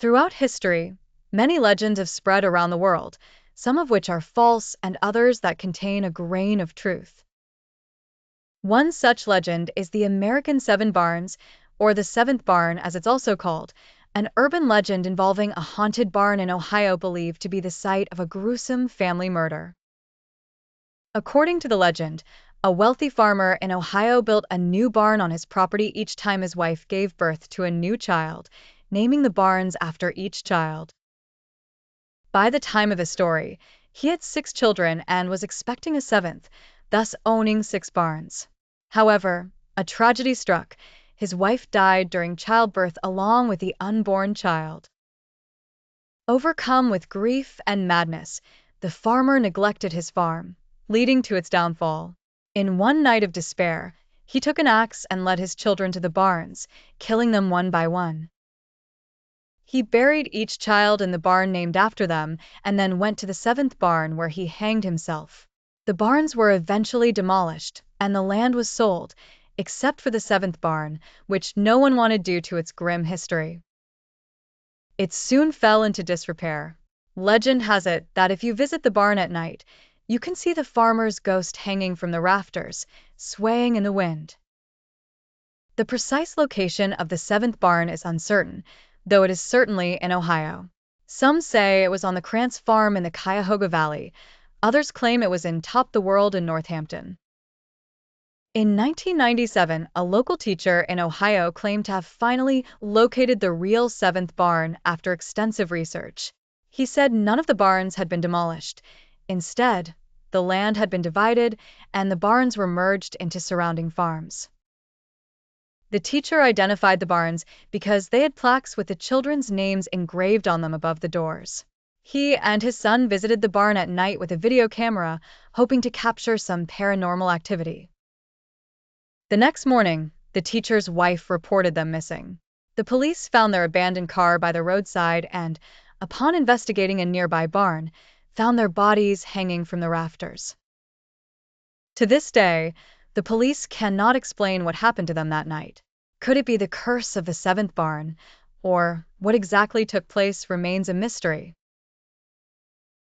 Throughout history, many legends have spread around the world, some of which are false and others that contain a grain of truth. One such legend is the American Seven Barns, or the Seventh Barn as it's also called, an urban legend involving a haunted barn in Ohio believed to be the site of a gruesome family murder. According to the legend, a wealthy farmer in Ohio built a new barn on his property each time his wife gave birth to a new child, naming the barns after each child. By the time of the story, he had 6 children and was expecting a seventh, thus owning 6 barns. However, a tragedy struck. His wife died during childbirth along with the unborn child. Overcome with grief and madness, the farmer neglected his farm, leading to its downfall. In one night of despair, he took an axe and led his children to the barns, killing them one by one. He buried each child in the barn named after them and then went to the seventh barn where he hanged himself. The barns were eventually demolished, and the land was sold, except for the seventh barn, which no one wanted due to its grim history. It soon fell into disrepair. Legend has it that if you visit the barn at night, you can see the farmer's ghost hanging from the rafters, swaying in the wind. The precise location of the seventh barn is uncertain, though it is certainly in Ohio. Some say it was on the Krantz farm in the Cuyahoga Valley. Others claim it was in Top the World in Northampton. In 1997, a local teacher in Ohio claimed to have finally located the real seventh barn after extensive research. He said none of the barns had been demolished. Instead, the land had been divided and the barns were merged into surrounding farms. The teacher identified the barns because they had plaques with the children's names engraved on them above the doors. He and his son visited the barn at night with a video camera, hoping to capture some paranormal activity. The next morning, the teacher's wife reported them missing. The police found their abandoned car by the roadside and, upon investigating a nearby barn, found their bodies hanging from the rafters. To this day, the police cannot explain what happened to them that night. Could it be the curse of the seventh barn, or what exactly took place remains a mystery.